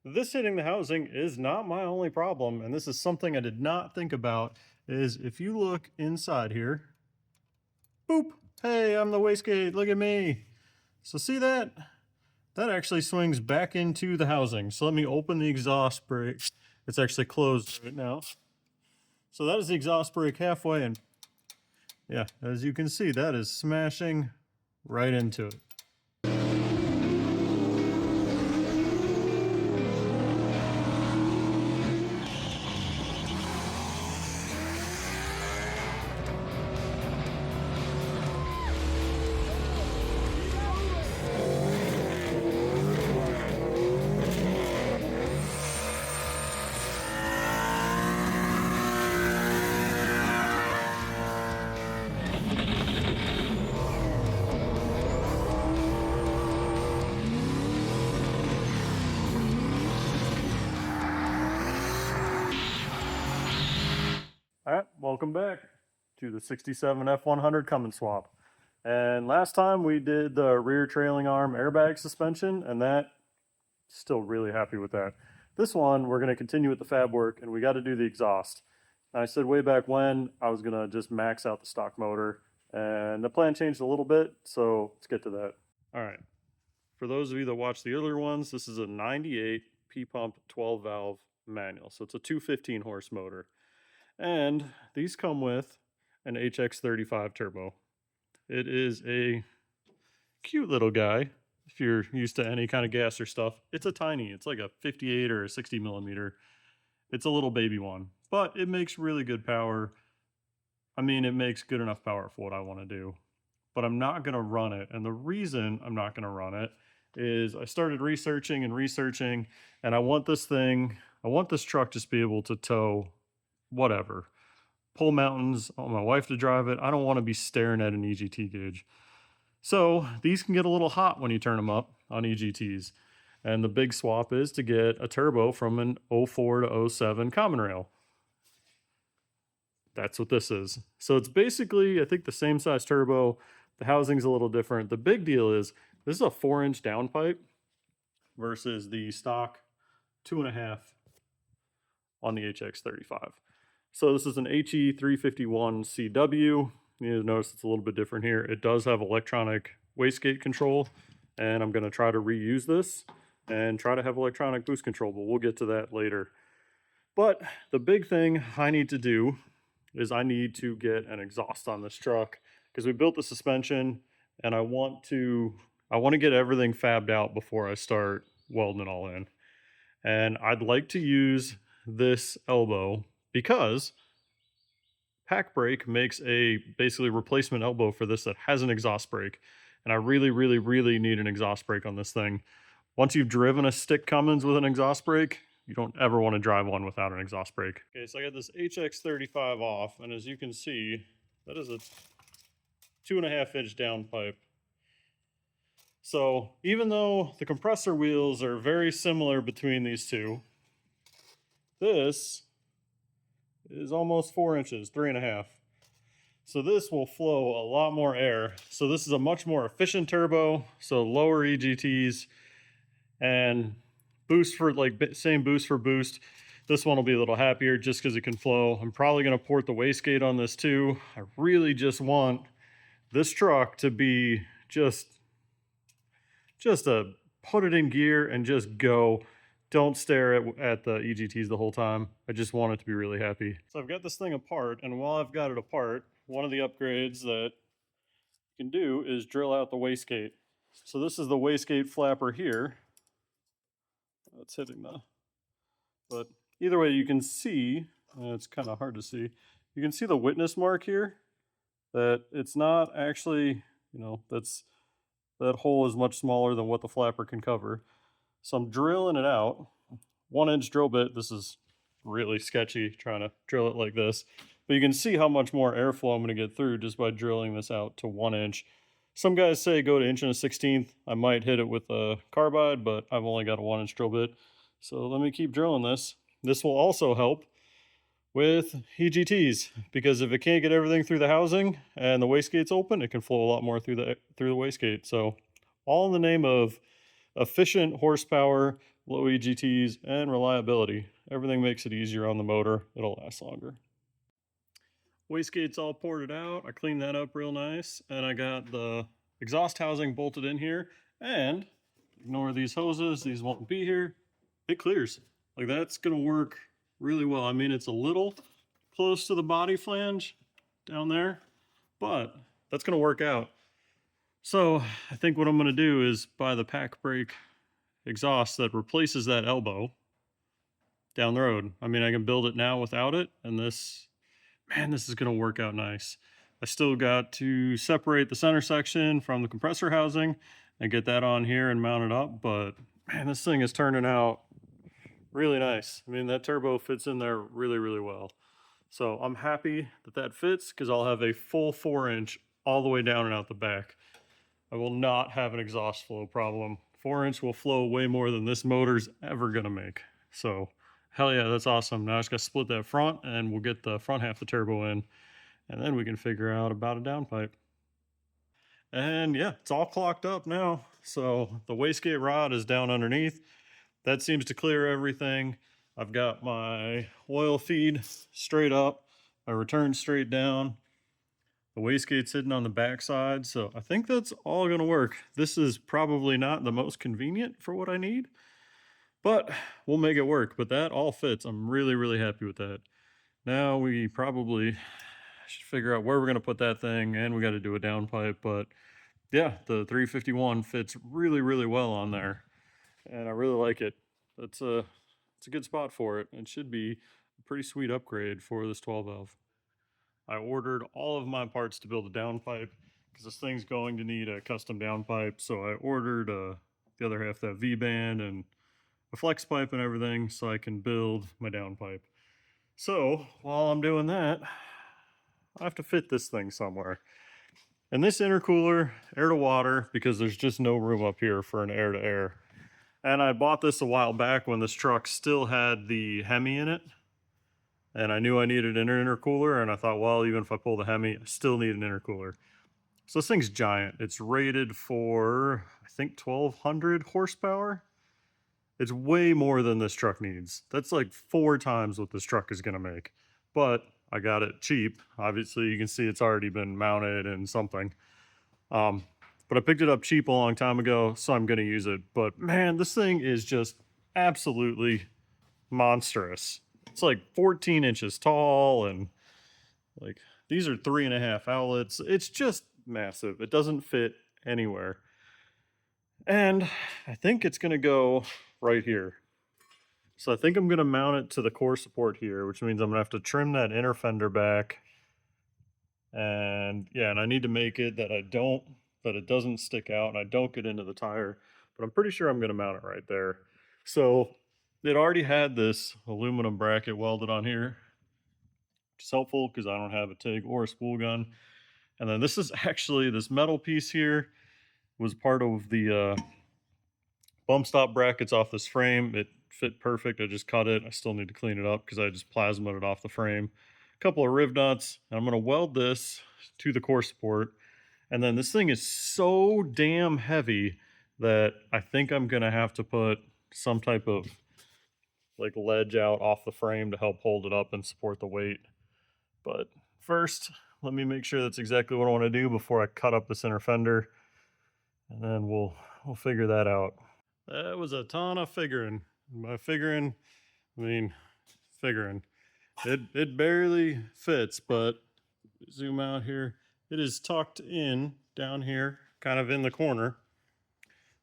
This hitting the housing is not my only problem, and this is something I did not think about, is if you look inside here, boop, hey, I'm the wastegate, look at me. So see that? That actually swings back into the housing. So let me open the exhaust brake. It's actually closed right now. So that is the exhaust brake halfway, and yeah, as you can see, that is smashing right into it. All right, welcome back to the 67 F100 Cummins swap. And last time we did the rear trailing arm airbag suspension, and that, still really happy with that. This one, we're gonna continue with the fab work, and we gotta do the exhaust. And I said way back when I was gonna just max out the stock motor, and the plan changed a little bit, so let's get to that. All right, for those of you that watched the earlier ones, this is a 98 P-pump 12 valve manual. So it's a 215 horse motor. And these come with an HX35 turbo. It is a cute little guy. If you're used to any kind of gasser stuff, it's a tiny, it's like a 58 or a 60 millimeter. It's a little baby one, but it makes really good power. I mean, it makes good enough power for what I want to do, but I'm not going to run it. And the reason I'm not going to run it is I started researching, and I want this truck just to be able to tow whatever, pull mountains. I want my wife to drive it. I don't want to be staring at an EGT gauge. So these can get a little hot when you turn them up on EGTs. And the big swap is to get a turbo from an 04 to 07 Common Rail. That's what this is. So it's basically, I think, the same size turbo. The housing's a little different. The big deal is this is a 4-inch downpipe versus the stock 2.5 on the HX35. So this is an HE351CW. You need to notice it's a little bit different here. It does have electronic wastegate control, and I'm going to try to reuse this and try to have electronic boost control, but we'll get to that later. But the big thing I need to do is I need to get an exhaust on this truck, because we built the suspension, and I want to get everything fabbed out before I start welding it all in. And I'd like to use this elbow because Pacbrake makes a basically replacement elbow for this that has an exhaust brake. And I really, really, really need an exhaust brake on this thing. Once you've driven a stick Cummins with an exhaust brake, you don't ever want to drive one without an exhaust brake. Okay, so I got this HX35 off, and as you can see, that is a 2.5-inch downpipe. So even though the compressor wheels are very similar between these two, this is almost 4 inches, 3.5. So this will flow a lot more air. So this is a much more efficient turbo, so lower EGTs and boost for same boost for boost. This one will be a little happier just because it can flow. I'm probably going to port the wastegate on this too. I really just want this truck to be just a put it in gear and just go. Don't stare at the EGTs the whole time. I just want it to be really happy. So I've got this thing apart, and while I've got it apart, one of the upgrades that you can do is drill out the wastegate. So this is the wastegate flapper here. It's hitting the, but either way you can see, it's kind of hard to see, you can see the witness mark here, that it's not actually, that hole is much smaller than what the flapper can cover. So I'm drilling it out, 1-inch drill bit. This is really sketchy trying to drill it like this, but you can see how much more airflow I'm going to get through just by drilling this out to 1 inch. Some guys say go to 1 1/16. I might hit it with a carbide, but I've only got a 1-inch drill bit. So let me keep drilling this. This will also help with EGTs, because if it can't get everything through the housing and the wastegate's open, it can flow a lot more through the wastegate. So all in the name of efficient horsepower, low EGTs, and reliability. Everything makes it easier on the motor. It'll last longer. Wastegate's all ported out. I cleaned that up real nice, and I got the exhaust housing bolted in here. And ignore these hoses, these won't be here. It clears. Like, that's gonna work really well. I mean, it's a little close to the body flange down there, but that's gonna work out. So I think what I'm gonna do is buy the Pacbrake exhaust that replaces that elbow down the road. I mean, I can build it now without it, and this, man, this is gonna work out nice. I still got to separate the center section from the compressor housing and get that on here and mount it up, but man, this thing is turning out really nice. I mean, that turbo fits in there really, really well. So I'm happy that that fits, because I'll have a full 4-inch all the way down and out the back. I will not have an exhaust flow problem. 4-inch will flow way more than this motor's ever gonna make. So hell yeah, that's awesome. Now I just gotta split that front, and we'll get the front half of the turbo in, and then we can figure out about a downpipe. And yeah, it's all clocked up now. So the wastegate rod is down underneath. That seems to clear everything. I've got my oil feed straight up, my return straight down. The wastegate's sitting on the back side, so I think that's all gonna work. This is probably not the most convenient for what I need, but we'll make it work. But that all fits. I'm really, really happy with that. Now we probably should figure out where we're gonna put that thing, and we gotta do a downpipe, but yeah, the 351 fits really, really well on there, and I really like it. It's a good spot for it. It should be a pretty sweet upgrade for this 12 valve. I ordered all of my parts to build a downpipe, because this thing's going to need a custom downpipe. So I ordered the other half, that V-band and a flex pipe and everything, so I can build my downpipe. So while I'm doing that, I have to fit this thing somewhere. And this intercooler, air to water, because there's just no room up here for an air to air. And I bought this a while back when this truck still had the Hemi in it. And I knew I needed an intercooler, and I thought, well, even if I pull the Hemi, I still need an intercooler. So this thing's giant. It's rated for, I think, 1,200 horsepower. It's way more than this truck needs. That's like 4 times what this truck is gonna make. But I got it cheap. Obviously, you can see it's already been mounted and something. But I picked it up cheap a long time ago, so I'm gonna use it. But man, this thing is just absolutely monstrous. It's like 14 inches tall, and like these are 3.5 outlets. It's just massive. It doesn't fit anywhere. And I think it's gonna go right here. So I think I'm gonna mount it to the core support here, which means I'm gonna have to trim that inner fender back. And yeah, and I need to make it that it doesn't stick out and I don't get into the tire, but I'm pretty sure I'm gonna mount it right there. So it already had this aluminum bracket welded on here, which is helpful because I don't have a TIG or a spool gun. And then this is actually, this metal piece here was part of the bump stop brackets off this frame. It fit perfect. I just cut it. I still need to clean it up because I just plasmaed it off the frame. A couple of riv nuts, and I'm going to weld this to the core support. And then this thing is so damn heavy that I think I'm going to have to put some type of like ledge out off the frame to help hold it up and support the weight. But first, let me make sure that's exactly what I want to do before I cut up the center fender, and then we'll figure that out. That was a ton of figuring. By figuring, I mean figuring. It barely fits, but zoom out here. It is tucked in down here, kind of in the corner.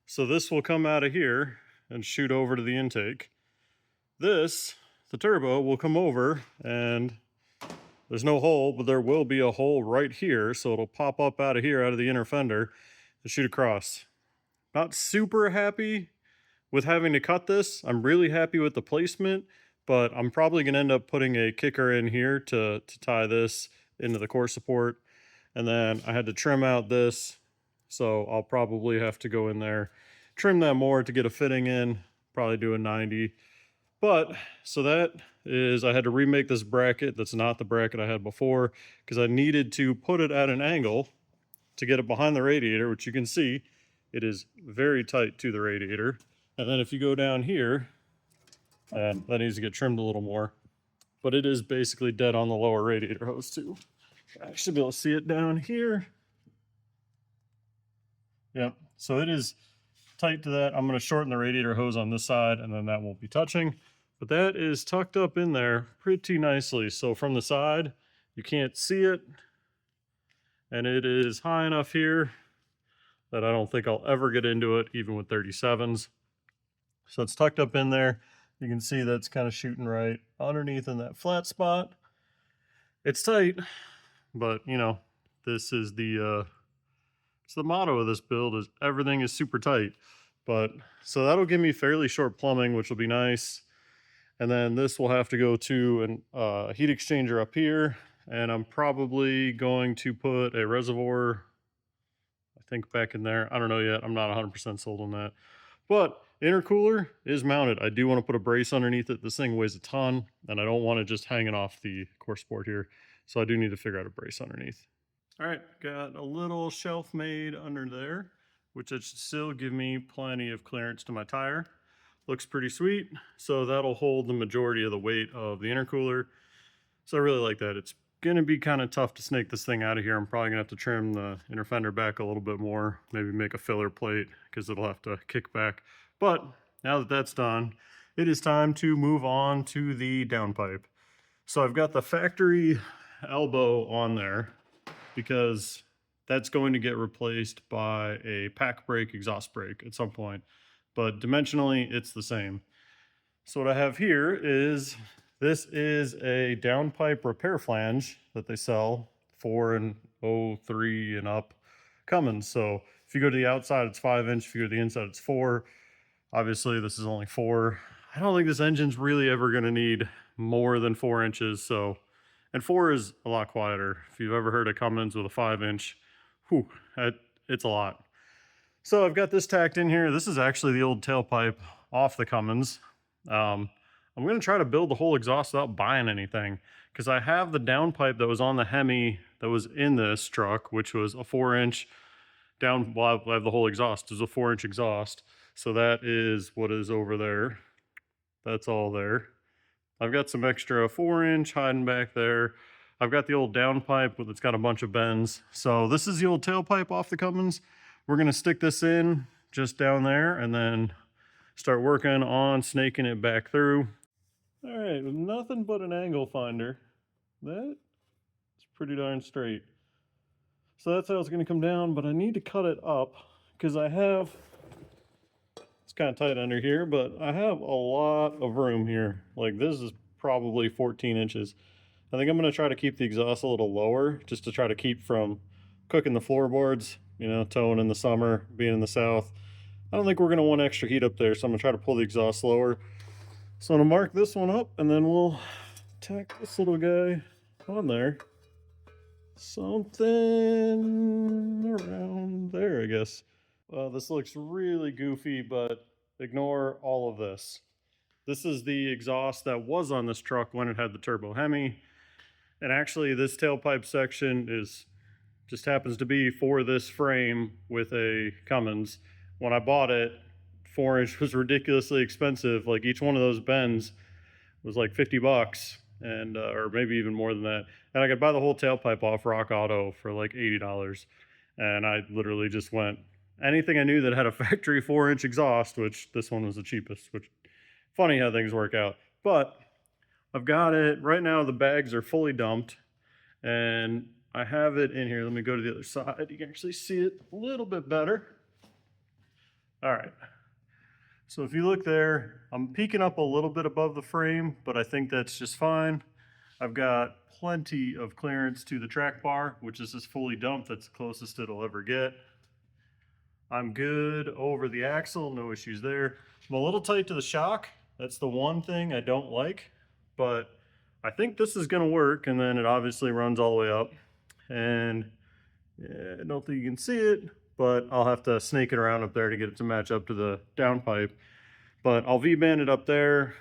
So this will come out of here and shoot over to the intake. This, the turbo, will come over, and there's no hole, but there will be a hole right here, so it'll pop up out of here, out of the inner fender, and shoot across. Not super happy with having to cut this. I'm really happy with the placement, but I'm probably gonna end up putting a kicker in here to tie this into the core support. And then I had to trim out this, so I'll probably have to go in there, trim that more to get a fitting in, probably do a 90. But, so that is, I had to remake this bracket that's not the bracket I had before, because I needed to put it at an angle to get it behind the radiator, which you can see, it is very tight to the radiator. And then if you go down here, and that needs to get trimmed a little more, but it is basically dead on the lower radiator hose too. I should be able to see it down here. Yep, so it is tight to that. I'm going to shorten the radiator hose on this side, and then that won't be touching. But that is tucked up in there pretty nicely. So from the side, you can't see it. And it is high enough here that I don't think I'll ever get into it, even with 37s. So it's tucked up in there. You can see that's kind of shooting right underneath in that flat spot. It's tight, but you know, this is it's the motto of this build is everything is super tight. But so that'll give me fairly short plumbing, which will be nice. And then this will have to go to a heat exchanger up here. And I'm probably going to put a reservoir, I think, back in there. I don't know yet. I'm not 100% sold on that. But intercooler is mounted. I do want to put a brace underneath it. This thing weighs a ton, and I don't want it just hanging off the course board here. So I do need to figure out a brace underneath. All right, got a little shelf made under there, which should still give me plenty of clearance to my tire. Looks pretty sweet. So that'll hold the majority of the weight of the intercooler. So I really like that. It's gonna be kind of tough to snake this thing out of here. I'm probably gonna have to trim the inner fender back a little bit more, maybe make a filler plate because it'll have to kick back. But now that that's done, it is time to move on to the downpipe. So I've got the factory elbow on there because that's going to get replaced by a Pacbrake exhaust brake at some point. But dimensionally, it's the same. So what I have here is, this is a downpipe repair flange that they sell 4 and 03 and up Cummins. So if you go to the outside, it's 5-inch. If you go to the inside, it's 4. Obviously, this is only 4. I don't think this engine's really ever going to need more than 4 inches. So, and 4 is a lot quieter. If you've ever heard of Cummins with a 5-inch, whew, it's a lot. So I've got this tacked in here. This is actually the old tailpipe off the Cummins. I'm going to try to build the whole exhaust without buying anything, because I have the downpipe that was on the Hemi that was in this truck, which was a 4-inch down. Well, I have the whole exhaust. It was a 4-inch exhaust. So that is what is over there. That's all there. I've got some extra 4-inch hiding back there. I've got the old downpipe that's got a bunch of bends. So this is the old tailpipe off the Cummins. We're going to stick this in just down there and then start working on snaking it back through. All right, with nothing but an angle finder, that's pretty darn straight. So that's how it's going to come down, but I need to cut it up because I have, it's kind of tight under here, but I have a lot of room here. Like this is probably 14 inches. I think I'm going to try to keep the exhaust a little lower just to try to keep from cooking the floorboards, you know, towing in the summer, being in the south. I don't think we're going to want extra heat up there, so I'm going to try to pull the exhaust lower. So I'm going to mark this one up, and then we'll tack this little guy on there. Something around there, I guess. This looks really goofy, but ignore all of this. This is the exhaust that was on this truck when it had the turbo Hemi. And actually, this tailpipe section just happens to be for this frame with a Cummins. When I bought it, 4-inch was ridiculously expensive. Like each one of those bends was like 50 bucks, and or maybe even more than that. And I could buy the whole tailpipe off Rock Auto for like $80. And I literally just went, anything I knew that had a factory 4-inch exhaust, which this one was the cheapest, which funny how things work out. But I've got it right now. The bags are fully dumped, and I have it in here. Let me go to the other side. You can actually see it a little bit better. All right. So if you look there, I'm peeking up a little bit above the frame, but I think that's just fine. I've got plenty of clearance to the track bar, which is just fully dumped. That's the closest it'll ever get. I'm good over the axle, no issues there. I'm a little tight to the shock. That's the one thing I don't like, but I think this is gonna work, and then it obviously runs all the way up. And yeah, I don't think you can see it, but I'll have to snake it around up there to get it to match up to the downpipe. But I'll V-band it up there.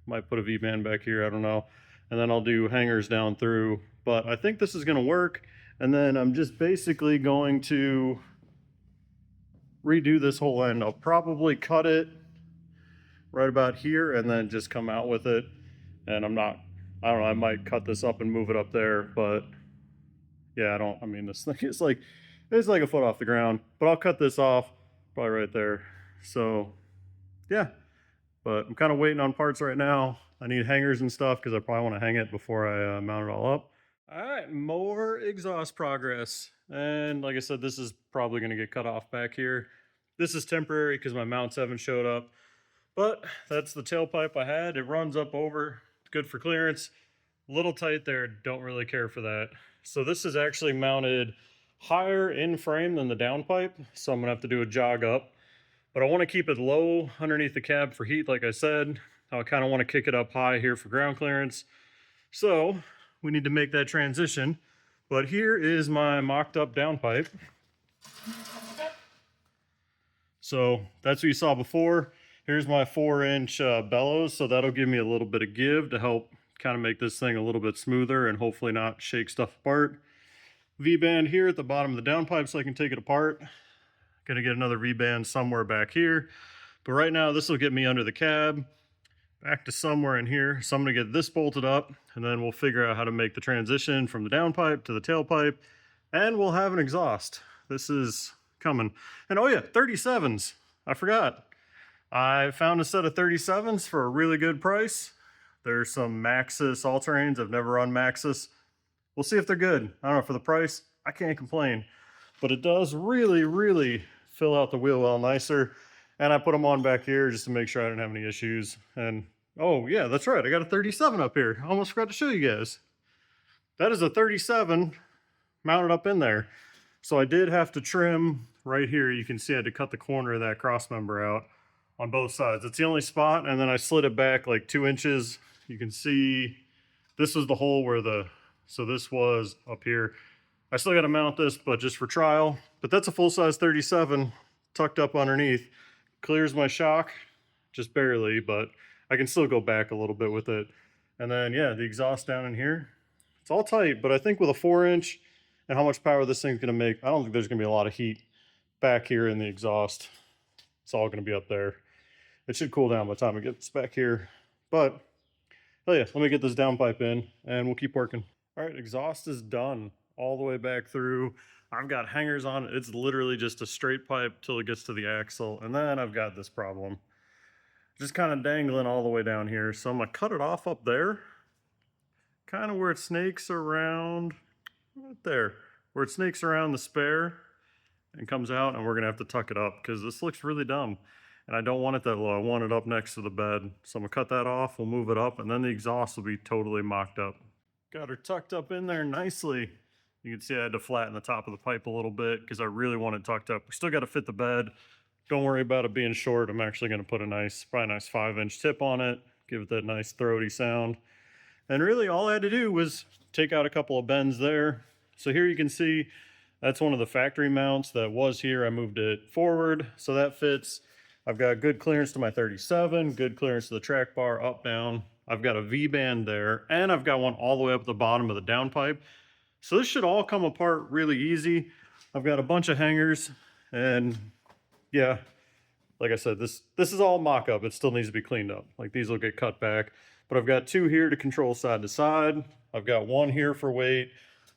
Might put a V-band back here, I don't know. And then I'll do hangers down through. But I think this is gonna work. And then I'm just basically going to redo this whole end. I'll probably cut it right about here and then just come out with it. And I don't know, I might cut this up and move it up there, but yeah, I mean, this thing is like, it's like a foot off the ground, but I'll cut this off probably right there. So yeah, but I'm kind of waiting on parts right now. I need hangers and stuff because I probably want to hang it before I mount it all up. All right, more exhaust progress. And like I said, this is probably going to get cut off back here. This is temporary because my mounts haven't showed up. But that's the tailpipe I had. It runs up over. It's good for clearance. A little tight there. Don't really care for that. So this is actually mounted higher in frame than the downpipe. So I'm going to have to do a jog up. But I want to keep it low underneath the cab for heat, like I said. I kind of want to kick it up high here for ground clearance. So we need to make that transition. But here is my mocked up downpipe. So that's what you saw before. Here's my 4-inch bellows, so that'll give me a little bit of give to help kind of make this thing a little bit smoother and hopefully not shake stuff apart. V-band here at the bottom of the downpipe so I can take it apart. Gonna get another V-band somewhere back here. But right now this will get me under the cab, back to somewhere in here. So I'm gonna get this bolted up and then we'll figure out how to make the transition from the downpipe to the tailpipe and we'll have an exhaust. This is coming. And oh yeah, 37s, I forgot. I found a set of 37s for a really good price. There's some Maxxis all-terrains. I've never run Maxxis. We'll see if they're good. I don't know, for the price, I can't complain. But it does really, really fill out the wheel well nicer. And I put them on back here just to make sure I didn't have any issues. And oh yeah, that's right, I got a 37 up here. I almost forgot to show you guys. That is a 37 mounted up in there. So I did have to trim right here. You can see I had to cut the corner of that cross member out on both sides. It's the only spot, and then I slid it back like 2 inches. You can see this was the hole where so this was up here. I still got to mount this, but just for trial. But that's a full-size 37 tucked up underneath. Clears my shock, just barely, but I can still go back a little bit with it. And then, yeah, the exhaust down in here. It's all tight, but I think with a 4-inch and how much power this thing's going to make, I don't think there's going to be a lot of heat back here in the exhaust. It's all going to be up there. It should cool down by the time it gets back here. But, oh yeah, let me get this downpipe in and we'll keep working. All right, exhaust is done all the way back through. I've got hangers on it. It's literally just a straight pipe till it gets to the axle. And then I've got this problem. Just kind of dangling all the way down here. So I'm going to cut it off up there. Kind of where it snakes around, right there. Where it snakes around the spare and comes out, and we're going to have to tuck it up because this looks really dumb. And I don't want it that low. I want it up next to the bed. So I'm gonna cut that off, we'll move it up, and then the exhaust will be totally mocked up. Got her tucked up in there nicely. You can see I had to flatten the top of the pipe a little bit because I really want it tucked up. We still got to fit the bed. Don't worry about it being short. I'm actually gonna put probably a nice 5-inch tip on it, give it that nice throaty sound. And really all I had to do was take out a couple of bends there. So here you can see that's one of the factory mounts that was here. I moved it forward so that fits. I've got good clearance to my 37, good clearance to the track bar, up, down. I've got a V-band there, and I've got one all the way up at the bottom of the downpipe. So this should all come apart really easy. I've got a bunch of hangers, and yeah, like I said, this is all mock-up. It still needs to be cleaned up. Like these will get cut back, but I've got 2 here to control side to side. I've got 1 here for weight.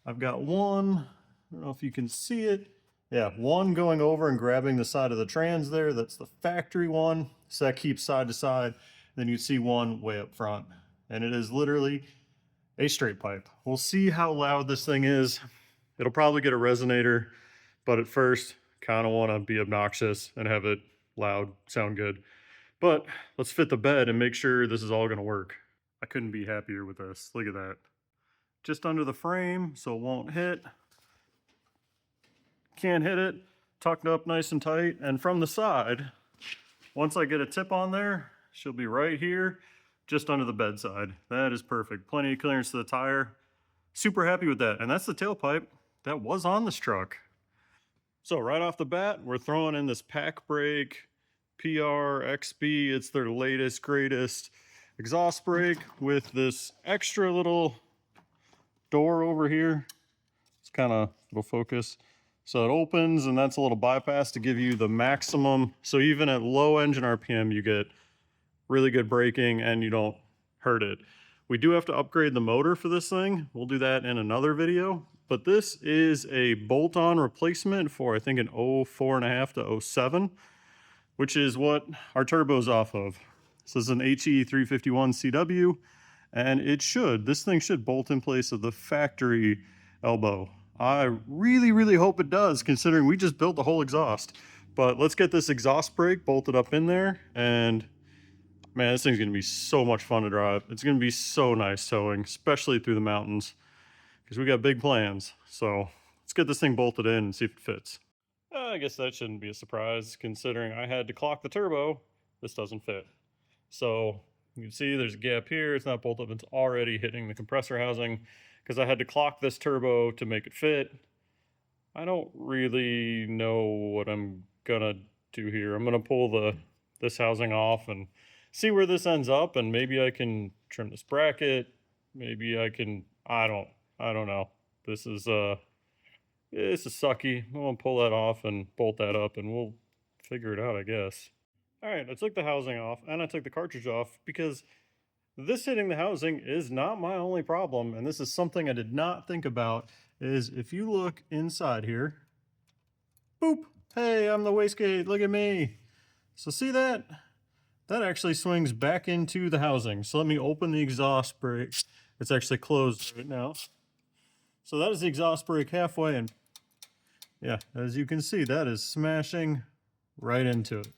I've got 1, I don't know if you can see it. Yeah, 1 going over and grabbing the side of the trans there. That's the factory one. So that keeps side to side. Then you see 1 way up front. And it is literally a straight pipe. We'll see how loud this thing is. It'll probably get a resonator, but at first, kind of want to be obnoxious and have it loud, sound good. But let's fit the bed and make sure this is all going to work. I couldn't be happier with this. Look at that. Just under the frame, so it won't hit. Can't hit it, tucked up nice and tight. And from the side, once I get a tip on there, she'll be right here, just under the bedside. That is perfect. Plenty of clearance to the tire. Super happy with that. And that's the tailpipe that was on this truck. So right off the bat, we're throwing in this Pacbrake PR XB. It's their latest, greatest exhaust brake with this extra little door over here. It's kind of, it'll focus. So it opens, and that's a little bypass to give you the maximum. So even at low engine RPM, you get really good braking, and you don't hurt it. We do have to upgrade the motor for this thing. We'll do that in another video, but this is a bolt-on replacement for, I think, an 04.5 to 07, which is what our turbo's off of. This is an HE351CW, and this thing should bolt in place of the factory elbow. I really, really hope it does, considering we just built the whole exhaust. But let's get this exhaust brake bolted up in there, and man, this thing's gonna be so much fun to drive. It's gonna be so nice towing, especially through the mountains, because we got big plans. So let's get this thing bolted in and see if it fits. I guess that shouldn't be a surprise, considering I had to clock the turbo. This doesn't fit. So you can see there's a gap here. It's not bolted up. It's already hitting the compressor housing because I had to clock this turbo to make it fit. I don't really know what I'm gonna do here. I'm gonna pull this housing off and see where this ends up, and maybe I can trim this bracket. Maybe I can, I don't know. This is sucky. I'm gonna pull that off and bolt that up, and we'll figure it out, I guess. All right, I took the housing off and I took the cartridge off because this hitting the housing is not my only problem, and this is something I did not think about, is if you look inside here, boop, hey, I'm the wastegate, look at me. So see that? That actually swings back into the housing. So let me open the exhaust brake. It's actually closed right now. So that is the exhaust brake halfway, and yeah, as you can see, that is smashing right into it.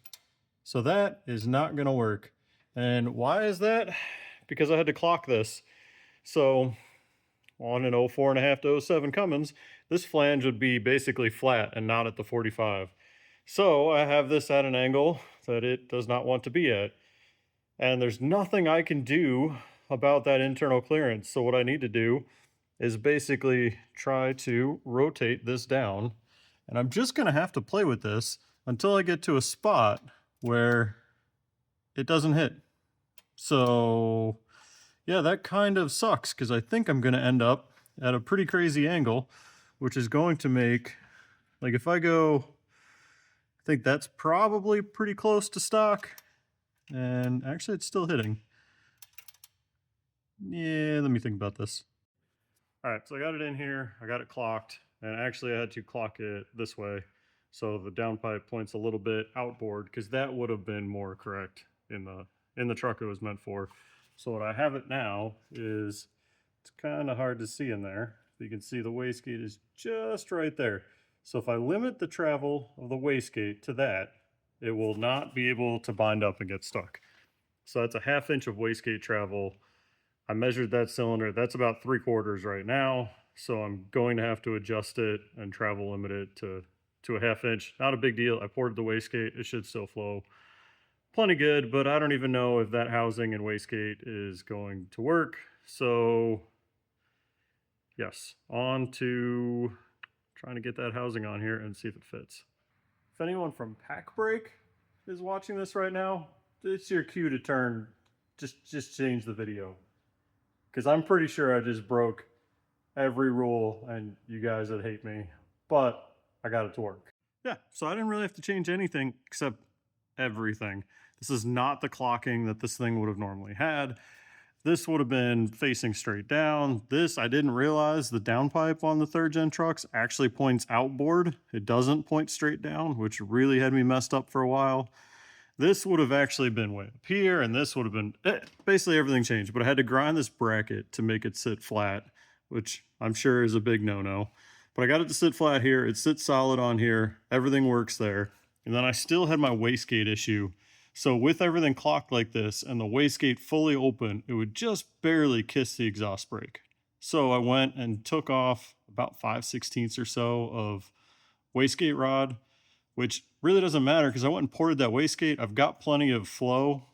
So that is not gonna work. And why is that? Because I had to clock this. So on an 04.5 to 07 Cummins, this flange would be basically flat and not at the 45. So I have this at an angle that it does not want to be at. And there's nothing I can do about that internal clearance. So what I need to do is basically try to rotate this down. And I'm just gonna have to play with this until I get to a spot where it doesn't hit. So yeah, that kind of sucks, because I think I'm gonna end up at a pretty crazy angle, which is going to make, like if I go, I think that's probably pretty close to stock, and actually it's still hitting. Yeah, let me think about this. All right, so I got it in here, I got it clocked, and actually I had to clock it this way. So the downpipe points a little bit outboard, because that would have been more correct in the truck it was meant for. So what I have it now is, it's kind of hard to see in there. You can see the wastegate is just right there. So if I limit the travel of the wastegate to that, it will not be able to bind up and get stuck. So that's a 1/2 inch of wastegate travel. I measured that cylinder. That's about 3/4 right now. So I'm going to have to adjust it and travel limit it to a 1/2 inch. Not a big deal. I ported the wastegate. It should still flow plenty good, but I don't even know if that housing and wastegate is going to work. So yes, on to trying to get that housing on here and see if it fits. If anyone from Pacbrake is watching this right now, it's your cue to turn, just change the video. Because I'm pretty sure I just broke every rule and you guys would hate me, but I got it to work. Yeah, so I didn't really have to change anything except everything. This is not the clocking that this thing would have normally had. This would have been facing straight down. This, I didn't realize the downpipe on the 3rd gen trucks actually points outboard. It doesn't point straight down, which really had me messed up for a while. This would have actually been way up here, and this would have been, basically everything changed, but I had to grind this bracket to make it sit flat, which I'm sure is a big no-no. But I got it to sit flat here. It sits solid on here. Everything works there. And then I still had my wastegate issue. So with everything clocked like this and the wastegate fully open, it would just barely kiss the exhaust brake. So I went and took off about 5/16 or so of wastegate rod, which really doesn't matter because I went and ported that wastegate. I've got plenty of flow.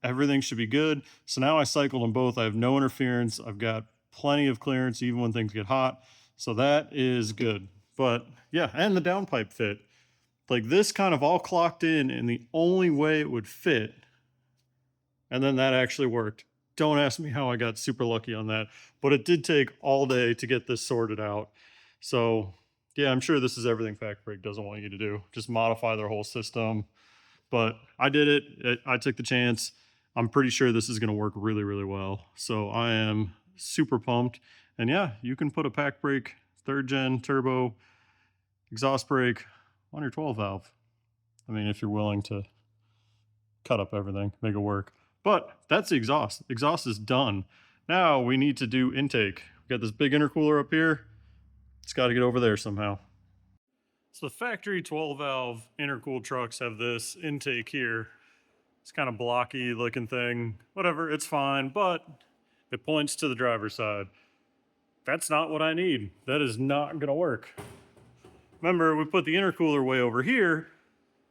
Everything should be good. So now I cycled them both. I have no interference. I've got plenty of clearance even when things get hot. So that is good. But yeah, and the downpipe fit. Like this kind of all clocked in the only way it would fit. And then that actually worked. Don't ask me how I got super lucky on that, but it did take all day to get this sorted out. So yeah, I'm sure this is everything Pacbrake doesn't want you to do. Just modify their whole system. But I did it. I took the chance. I'm pretty sure this is going to work really, really well. So I am super pumped. And yeah, you can put a Pacbrake 3rd gen turbo exhaust brake on your 12 valve. I mean, if you're willing to cut up everything, make it work. But that's the exhaust. Exhaust is done. Now we need to do intake. We got this big intercooler up here. It's got to get over there somehow. So the factory 12 valve intercooled trucks have this intake here. It's kind of blocky looking thing. Whatever, it's fine, but it points to the driver's side. That's not what I need. That is not gonna work. Remember, we put the intercooler way over here.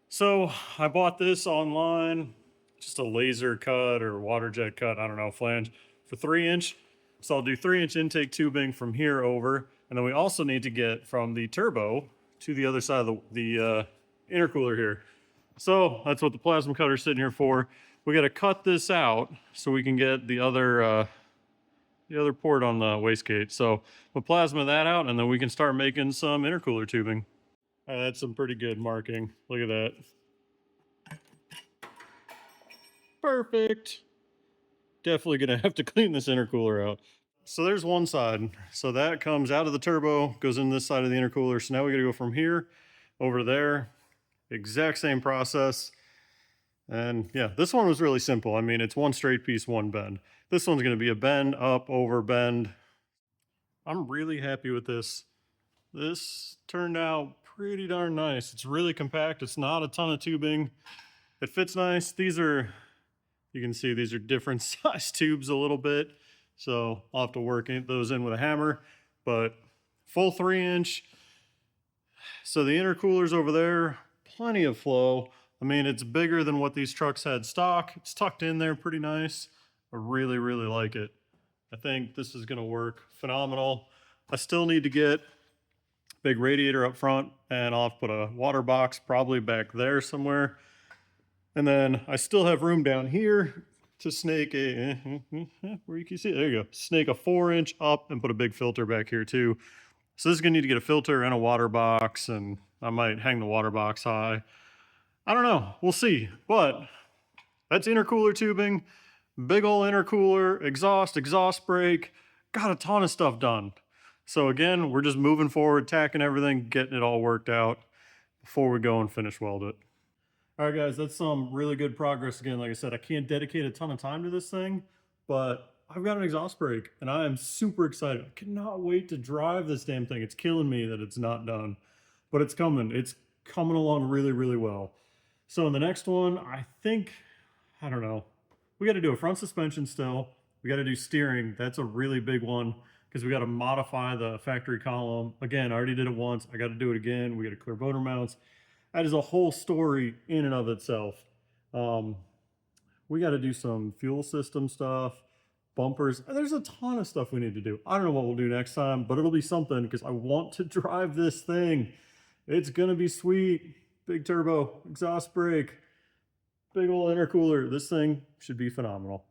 So I bought this online, just a laser cut or water jet cut, I don't know, flange for 3-inch. So I'll do 3-inch intake tubing from here over. And then we also need to get from the turbo to the other side of the intercooler here. So that's what the plasma cutter is sitting here for. We got to cut this out so we can get the other port on the wastegate. So we'll plasma that out, and then we can start making some intercooler tubing. That's some pretty good marking. Look at that. Perfect. Definitely gonna have to clean this intercooler out. So there's one side. So that comes out of the turbo, goes in this side of the intercooler. So now we gotta go from here over there. Exact same process. And yeah, this one was really simple. I mean, it's one straight piece, one bend. This one's gonna be a bend, up, over, bend. I'm really happy with this. This turned out pretty darn nice. It's really compact. It's not a ton of tubing. It fits nice. These are, you can see these are different size tubes a little bit. So I'll have to work those in with a hammer, but full 3-inch. So the intercooler's over there, plenty of flow. I mean, it's bigger than what these trucks had stock. It's tucked in there pretty nice. I really, really like it. I think this is gonna work phenomenal. I still need to get a big radiator up front, and I'll have to put a water box probably back there somewhere. And then I still have room down here to snake a, where you can see it, there you go, snake a 4-inch up and put a big filter back here too. So this is gonna need to get a filter and a water box, and I might hang the water box high. I don't know, we'll see. But that's intercooler tubing, big ol' intercooler, exhaust brake, got a ton of stuff done. So again, we're just moving forward, tacking everything, getting it all worked out before we go and finish weld it. All right, guys, that's some really good progress. Again, like I said, I can't dedicate a ton of time to this thing, but I've got an exhaust brake and I am super excited. I cannot wait to drive this damn thing. It's killing me that it's not done, but it's coming. It's coming along really, really well. So in the next one, I think, I don't know, we got to do a front suspension still. We got to do steering. That's a really big one because we got to modify the factory column. Again, I already did it once. I got to do it again. We got to clear motor mounts. That is a whole story in and of itself. We got to do some fuel system stuff, bumpers. There's a ton of stuff we need to do. I don't know what we'll do next time, but it'll be something because I want to drive this thing. It's going to be sweet. Big turbo, exhaust brake, big old intercooler. This thing should be phenomenal.